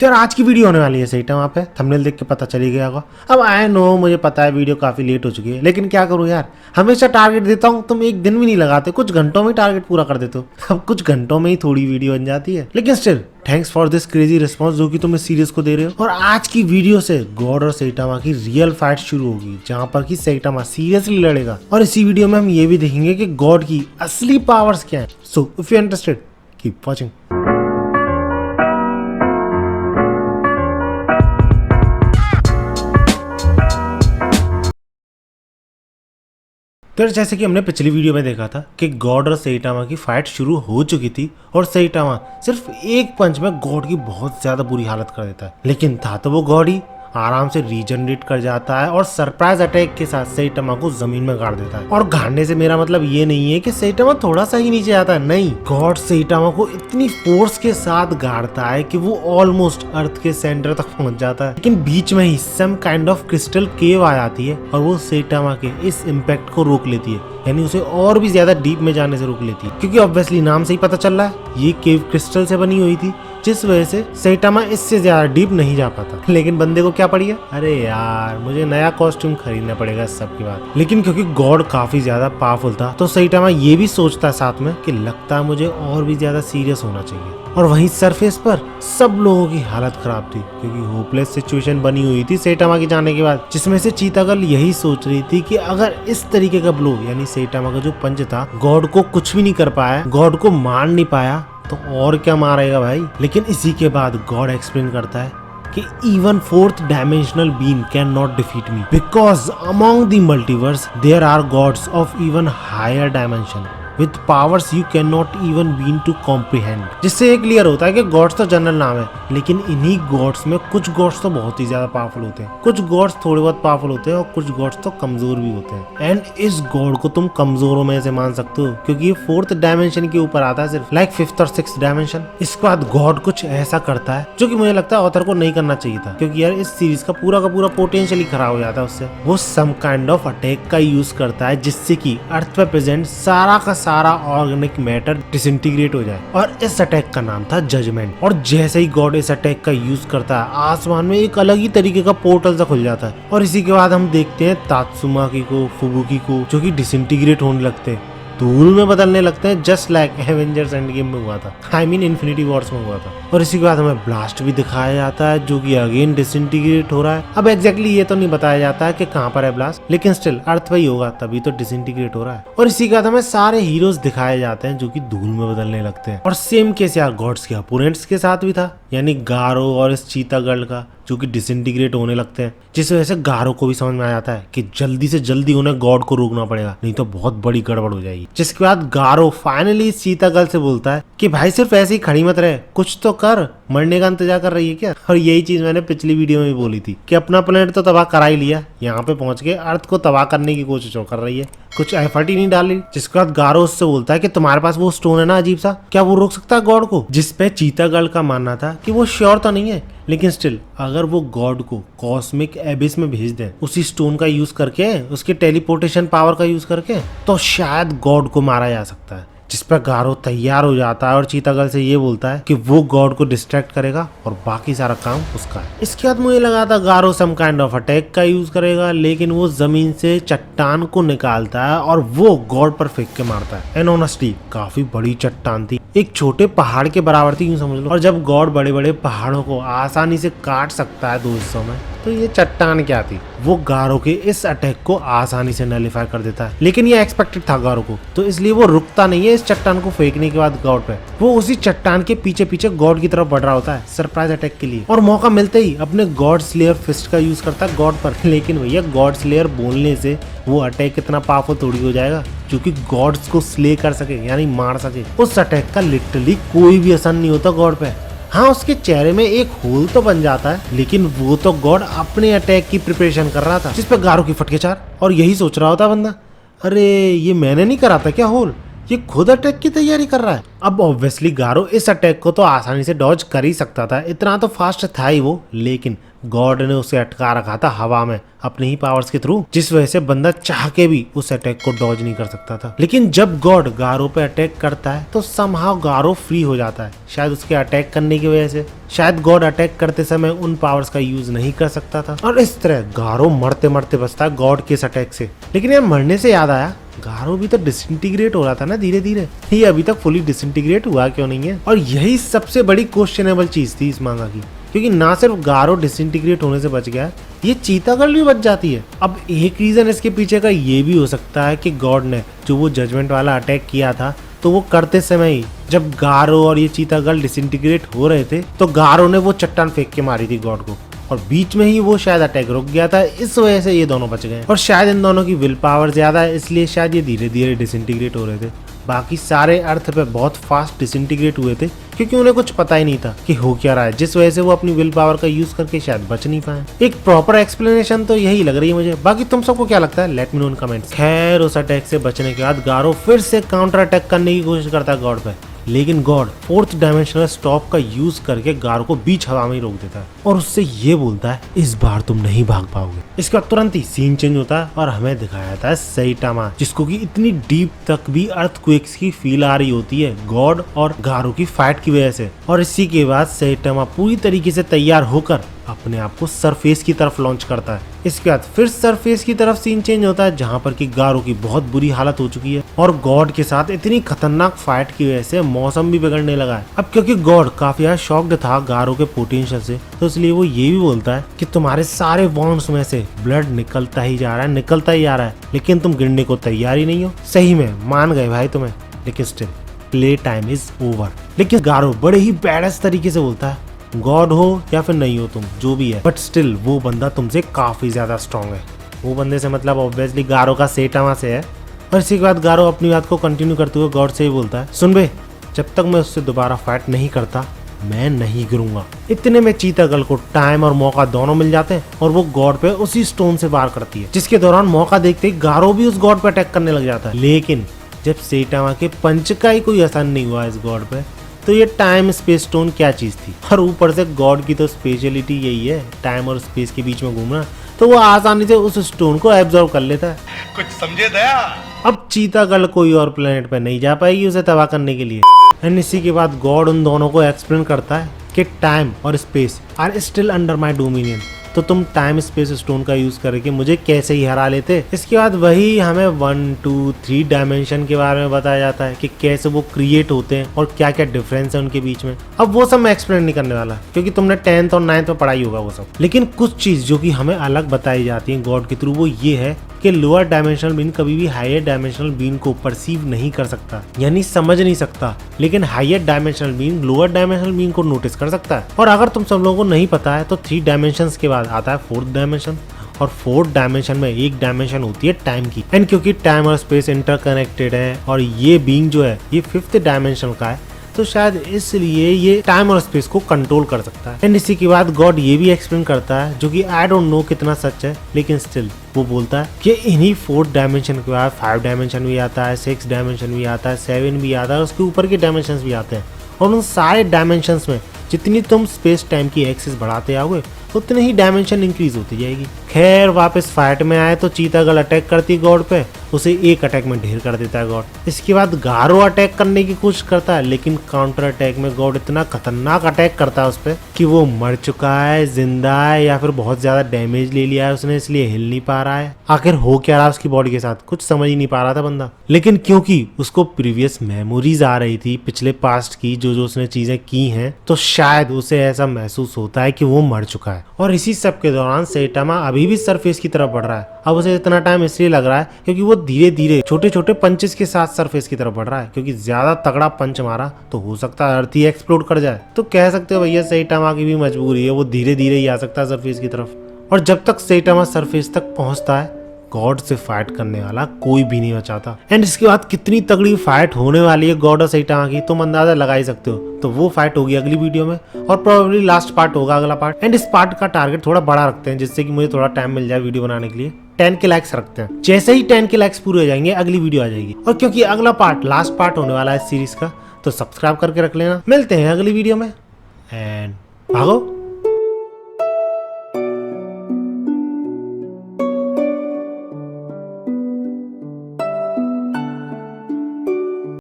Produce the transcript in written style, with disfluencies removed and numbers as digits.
तो यार आज की वीडियो होने वाली है सही टाइम पे थंबनेल देख के पता चल ही गया होगा। अब आई नो मुझे पता है वीडियो काफी लेट हो चुकी है, लेकिन क्या करूं यार, हमेशा टारगेट देता हूं, तुम एक दिन भी नहीं लगाते, कुछ घंटों में टारगेट पूरा कर देते हो। अब कुछ घंटों में ही थोड़ी वीडियो बन जाती है, लेकिन still thanks for this crazy response जो कि तुम इस सीरीज को दे रहे हो। और आज की वीडियो से गॉड और सैटामा की रियल फाइट शुरू होगी, जहां पर कि सैटामा सीरियसली लड़ेगा। और इसी वीडियो में हम ये भी देखेंगे कि गॉड की असली पावर्स क्या है। So if you interested keep watching. तो जैसे कि हमने पिछली वीडियो में देखा था कि गॉड और सैटामा की फाइट शुरू हो चुकी थी और सैटामा सिर्फ एक पंच में गॉड की बहुत ज्यादा बुरी हालत कर देता है। लेकिन था तो वो गॉड ही, आराम से रीजनरेट कर जाता है और सरप्राइज अटैक के साथ सैटामा को जमीन में गाड़ देता है। और गाड़ने से मेरा मतलब ये नहीं है कि सैटामा थोड़ा सा ही नीचे आता है, नहीं, गॉड सैटामा को इतनी फोर्स के साथ गाड़ता है कि वो ऑलमोस्ट अर्थ के सेंटर तक पहुंच जाता है। लेकिन बीच में ही सम काइंड ऑफ क्रिस्टल केव आ जाती है और वो सैटामा के इस इम्पैक्ट को रोक लेती है, यानी उसे और भी ज्यादा डीप में जाने से रोक लेती है। क्योंकि ऑब्वियसली नाम से ही पता चल रहा है ये केव क्रिस्टल से बनी हुई थी, जिस वजह से सैटामा इससे ज्यादा डीप नहीं जा पाता। लेकिन बंदे को क्या पड़ी है, अरे यार मुझे नया कॉस्ट्यूम खरीदना पड़ेगा इस सब की बात। लेकिन क्योंकि गॉड काफी ज्यादा पावरफुल था तो सैटामा ये भी सोचता है साथ में कि लगता है मुझे और भी ज्यादा सीरियस होना चाहिए। और वहीं सरफेस पर सब लोगों की हालत खराब थी, क्योंकि होपलेस सिचुएशन बनी हुई थी सैटामा के जाने के बाद, जिसमें से चीता गर्ल यही सोच रही थी कि अगर इस तरीके का ब्लो यानी सैटामा का जो पंच था गॉड को कुछ भी नहीं कर पाया, गॉड को मार नहीं पाया, तो और क्या मारेगा भाई। लेकिन इसी के बाद गॉड एक्सप्लेन करता है कि even fourth dimensional being cannot defeat me because among the multiverse there are gods of even higher dimension with powers you cannot even begin to comprehend। जिससे ये क्लियर होता है कि गॉड्स तो जनरल नाम है, लेकिन इन्हीं गॉड्स में कुछ गॉड्स तो बहुत ही ज्यादा पावरफुल होते हैं, कुछ गॉड्स थोड़े बहुत पावरफुल होते हैं और कुछ गॉड्स तो कमजोर भी होते हैं। एंड इस गॉड को तुम कमजोरों में से मान सकते हो क्योंकि ये फोर्थ डायमेंशन के ऊपर आता है, सिर्फ लाइक फिफ्थ और सिक्स डायमेंशन। इसके बाद गॉड कुछ ऐसा करता है जो कि मुझे लगता है ऑथर को नहीं करना चाहिए था, क्योंकि यार इस सीरीज का पूरा पोटेंशियल ही खराब हो जाता है उससे। वो सम काइंड ऑफ अटैक का यूज करता है जिससे कि अर्थ पे प्रेजेंट सारा का सारा ऑर्गेनिक मैटर डिसइंटीग्रेट हो जाए, और इस अटैक का नाम था जजमेंट। और जैसे ही गॉड इस अटैक का यूज करता है आसमान में एक अलग ही तरीके का पोर्टल सा खुल जाता है। और इसी के बाद हम देखते हैं तात्सुमाकी को, फुबुकी को, जो कि डिसइंटीग्रेट होने लगते हैं, धूल में बदलने लगते हैं, just like Avengers end game में हुआ था, आई मीन इन्फिनिटी वॉर्स में हुआ था। और इसी के बाद हमें ब्लास्ट भी दिखाया जाता है जो कि अगेन डिसइंटीग्रेट हो रहा है। अब एग्जैक्टली ये तो नहीं बताया जाता है कि कहाँ पर है ब्लास्ट, लेकिन स्टिल अर्थ पे ही होगा तभी तो डिसइंटीग्रेट हो रहा है। और इसी के बाद हमें सारे हीरोज दिखाए जाते हैं जो कि धूल में बदलने लगते हैं। और सेम केस यार गॉड्स के अपोनेंट्स के साथ भी था, यानी गारो और इस चीता गर्ल का, जो कि डिसइंटीग्रेट होने लगते हैं, जिस वजह से गारो को भी समझ में आ जाता है कि जल्दी से जल्दी उन्हें गॉड को रोकना पड़ेगा, नहीं तो बहुत बड़ी गड़बड़ हो जाएगी। जिसके बाद गारो फाइनली इस चीता गर्ल से बोलता है कि भाई सिर्फ ऐसे ही खड़ी मत रहे, कुछ तो कर, मरने का इंतजार कर रही है क्या। और यही चीज मैंने पिछली वीडियो में भी बोली थी कि अपना प्लेनेट तो तबाह करा ही लिया, यहाँ पे पहुंच के अर्थ को तबाह करने की कोशिश कर रही है, कुछ एफर्ट ही नहीं डाली। जिसके बाद गारो उससे बोलता है कि तुम्हारे पास वो स्टोन है ना अजीब सा, क्या वो रोक सकता है गॉड को। जिसपे चीता गर्ल का मानना था कि वो श्योर तो नहीं है, लेकिन स्टिल अगर वो गॉड को कॉस्मिक एबिस में भेज दें उसी स्टोन का यूज करके, उसके टेलीपोर्टेशन पावर का यूज करके, तो शायद गॉड को मारा जा सकता है। जिस पर गारो तैयार हो जाता है और चीता गर्ल से ये बोलता है कि वो गॉड को डिस्ट्रैक्ट करेगा और बाकी सारा काम उसका है। इसके बाद मुझे लगा था गारो सम काइंड ऑफ अटैक का यूज करेगा, लेकिन वो जमीन से चट्टान को निकालता है और वो गॉड पर फेंक के मारता है। एंड ऑनेस्टली काफी बड़ी चट्टान थी, एक छोटे पहाड़ के बराबर थी यूं समझ लो। और जब गॉड बड़े बड़े पहाड़ों को आसानी से काट सकता है 2 हिस्सों में, तो ये चट्टान क्या थी, वो गारो के इस अटैक को आसानी से नलिफाई कर देता है। लेकिन ये एक्सपेक्टेड था गारो को, तो इसलिए वो रुकता नहीं है इस चट्टान को फेंकने के बाद गॉड पे, वो उसी चट्टान के पीछे पीछे गॉड की तरफ बढ़ रहा होता है सरप्राइज अटैक के लिए। और मौका मिलते ही अपने गॉड स्लेयर फिस्ट का यूज करता है गॉड पर। लेकिन भैया गॉड स्लेयर बोलने से वो अटैक कितना पावरफुल थोड़ी हो जाएगा जो कि गॉड्स को स्ले कर सके, यानी मार सके। उस अटैक का लिटरली कोई भी असर नहीं होता गॉड पे। हाँ, उसके चेहरे में एक होल तो बन जाता है, लेकिन वो तो गॉड अपने अटैक की प्रिपरेशन कर रहा था, जिस पे गारो की फटके चार। और यही सोच रहा होता बंदा, अरे ये मैंने नहीं करा था क्या होल, ये खुद अटैक की तैयारी कर रहा है। अब ऑब्वियसली गारो इस अटैक को तो आसानी से डॉज कर ही सकता था, इतना तो फास्ट था ही वो, लेकिन गॉड ने उसे अटका रखा था हवा में अपने ही पावर्स के थ्रू, जिस वजह से बंदा चाह के भी उस अटैक को डॉज नहीं कर सकता था। लेकिन जब गॉड गारो पे अटैक करता है तो समहाउ गारो फ्री हो जाता है, शायद उसके अटैक करने की वजह से। शायद गॉड अटैक करते समय उन पावर्स का यूज नहीं कर सकता था और इस तरह गारो मरते मरते बचता है गॉड के इस अटैक से। लेकिन यार मरने से याद आया, गारो भी तो डिसइंटीग्रेट हो रहा था ना धीरे धीरे, ये अभी तक फुली डिसइंटीग्रेट हुआ क्यों नहीं है? और यही सबसे बड़ी क्वेश्चनेबल चीज थी इस मांगा की, क्योंकि ना सिर्फ गारो डिसइंटीग्रेट होने से बच गया, ये चीता गर्ल भी बच जाती है। अब एक रीजन इसके पीछे का ये भी हो सकता है कि गॉड ने जो वो जजमेंट वाला अटैक किया था, तो वो करते समय ही जब गारो और ये चीता गर्ल डिसइंटीग्रेट हो रहे थे तो गारो ने वो चट्टान फेंक के मारी थी गॉड को, और बीच में ही वो शायद अटैक रुक गया था, इस वजह से ये दोनों बच गए। और शायद इन दोनों की विल पावर ज्यादा है, इसलिए शायद ये धीरे धीरे डिसइंटीग्रेट हो रहे थे। बाकी सारे अर्थ पे बहुत फास्ट डिसइंटीग्रेट हुए थे, क्योंकि उन्हें कुछ पता ही नहीं था कि हो क्या रहा है, जिस वजह से वो अपनी विल पावर का यूज करके शायद बच नहीं पाए। एक प्रॉपर एक्सप्लेनेशन तो यही लग रही है मुझे, बाकी तुम सबको क्या लगता है लेट मी नो इन कमेंट्स। खैर उस अटैक से बचने के बाद गारो फिर से काउंटर अटैक करने की कोशिश करता है गॉड पे, लेकिन गॉड फोर्थ डायमेंशनल स्टॉप का यूज करके गारो को बीच हवा में ही रोक देता है और उससे ये बोलता है इस बार तुम नहीं भाग पाओगे। इसके बाद तुरंत ही सीन चेंज होता है और हमें दिखाया जाता है सैटामा, जिसको कि इतनी डीप तक भी अर्थक्वेक्स की फील आ रही होती है गॉड और गारो की फाइट की वजह से। और इसी के बाद सैटामा पूरी तरीके से तैयार होकर अपने आप को सरफेस की तरफ लॉन्च करता है। इसके बाद फिर सरफेस की तरफ सीन चेंज होता है, जहाँ पर कि गारो की बहुत बुरी हालत हो चुकी है और गॉड के साथ इतनी खतरनाक फाइट की वजह से मौसम भी बिगड़ने लगा है। अब क्योंकि गॉड काफी ज्यादा शॉक्ड था गारो के पोटेंशियल से, तो इसलिए वो ये भी बोलता है कि तुम्हारे सारे वॉन्ड्स में से ब्लड निकलता ही जा रहा है, निकलता ही आ रहा है, लेकिन तुम गिरने को तैयार ही नहीं हो। सही में मान गए भाई तुम्हें, लेकिन still play time is over. लेकिन गारो बड़े ही बैडस तरीके से बोलता है गॉड हो या फिर नहीं हो तुम, जो भी है, बट स्टिल वो बंदा तुमसे काफी ज्यादा स्ट्रॉन्ग है। वो बंदे से मतलब ऑब्वियसली गारो का सैटामा से है। और इसी के बाद गारो अपनी बात को कंटिन्यू करते हुए गॉड से ही बोलता है सुन बे, जब तक मैं उससे दोबारा फाइट नहीं करता मैं नहीं गिरूंगा। इतने में चीता गर्ल को टाइम और मौका दोनों मिल जाते हैं और वो गॉड पे उसी स्टोन से वार करती है, जिसके दौरान मौका देखते ही गारो भी उस गॉड पे अटैक करने लग जाता है। लेकिन जब सैटामा के पंच का ही कोई असर नहीं हुआ इस गॉड पे, तो ये टाइम स्पेस स्टोन क्या चीज थी। और ऊपर से गॉड की तो स्पेशलिटी यही है टाइम और स्पेस के बीच में घूमना, तो वो आसानी से उस स्टोन को एब्जॉर्व कर लेता है। कुछ समझे दया। अब चीता गर्ल कोई और प्लेनेट पे नहीं जा पाएगी उसे तबाह करने के लिए। एंड इसी के बाद गॉड उन दोनों को एक्सप्लेन करता है कि टाइम और space are still under my dominion, तो तुम टाइम स्पेस स्टोन का यूज करके मुझे कैसे ही हरा लेते। इसके बाद वही हमें 1, 2, 3 डायमेंशन के बारे में बताया जाता है कि कैसे वो क्रिएट होते हैं और क्या क्या डिफरेंस है उनके बीच में। अब वो सब मैं एक्सप्लेन नहीं करने वाला, क्योंकि तुमने 10th और 9th में पढ़ाई होगा वो सब। लेकिन कुछ चीज जो कि हमें अलग बताई जाती है गॉड के थ्रू, वो ये है कि लोअर डायमेंशनल बीन कभी भी हायर डायमेंशनल बीन को परसीव नहीं कर सकता, यानी समझ नहीं सकता, लेकिन higher dimensional being lower dimensional being को नोटिस कर सकता है। और अगर तुम सब लोगों को नहीं पता है तो 3 डायमेंशंस के बाद आता है 4th डायमेंशन, और 4th डायमेंशन में एक डायमेंशन होती है टाइम की। एंड क्योंकि टाइम और स्पेस इंटरकनेक्टेड है और ये बीइंग जो है ये 5th डायमेंशन का है, तो शायद इसलिए ये टाइम और स्पेस को कंट्रोल कर सकता है। एंड इसी के बाद गॉड ये भी एक्सप्लेन करता है, जो कि आई डोंट नो कितना सच है, लेकिन स्टिल वो बोलता है कि इन्हीं 4th डायमेंशन के बाद 5 डायमेंशन भी आता है, 6 डायमेंशन भी आता है, 7 भी आता है, उसके ऊपर के डायमेंशन भी आते हैं। और उन सारे डायमेंशन में जितनी तुम स्पेस टाइम की एक्सेस बढ़ाते आओगे उतने ही डायमेंशन इंक्रीज होती जाएगी। खैर वापस फाइट में आए तो चीता गर्ल अटैक करती गॉड पे, उसे एक अटैक में ढेर कर देता है गॉड। इसके बाद गारो अटैक करने की कोशिश करता है, लेकिन काउंटर अटैक में गॉड इतना खतरनाक अटैक करता है उस पे कि वो मर चुका है, जिंदा है, या फिर बहुत ज्यादा डैमेज ले लिया है उसने, इसलिए हिल नहीं पा रहा है। आखिर हो क्या रहा है उसकी बॉडी के साथ कुछ समझ ही नहीं पा रहा था बंदा। लेकिन क्योंकि उसको प्रीवियस मेमोरीज आ रही थी पिछले पास्ट की, जो जो उसने चीजें की हैं, तो शायद उसे ऐसा महसूस होता है कि वो मर चुका है। और इसी सब के दौरान सैटामा अभी भी सरफेस की तरफ बढ़ रहा है। अब उसे इतना टाइम इसलिए लग रहा है क्योंकि वो धीरे धीरे छोटे छोटे पंचेस के साथ सरफेस की तरफ बढ़ रहा है, क्योंकि ज्यादा तगड़ा पंच मारा तो हो सकता है अर्थ ही एक्सप्लोड कर जाए। तो कह सकते हो भैया सैटामा की भी मजबूरी है, वो धीरे धीरे ही आ सकता है सरफेस की तरफ। और जब तक सैटामा सरफेस तक पहुंचता है गॉड से फाइट करने वाला कोई भी नहीं बचाता। एंड इसके बाद कितनी तगड़ी फाइट होने वाली है गॉड और सैटामा की तुम अंदाजा लगा ही सकते हो। तो वो फाइट होगी अगली वीडियो में और प्रोबेबली लास्ट पार्ट होगा अगला पार्ट। एंड इस पार्ट का टारगेट थोड़ा बड़ा रखते हैं, जिससे कि मुझे थोड़ा टाइम मिल जाए वीडियो बनाने के लिए। 10 के लाइक्स रखते हैं। जैसे ही 10 के लाइक्स पूरे हो जाएंगे अगली वीडियो आ जाएगी। और क्योंकि अगला पार्ट लास्ट पार्ट होने वाला है इस सीरीज का, तो सब्सक्राइब करके रख लेना। मिलते हैं अगली वीडियो में एंड भागो।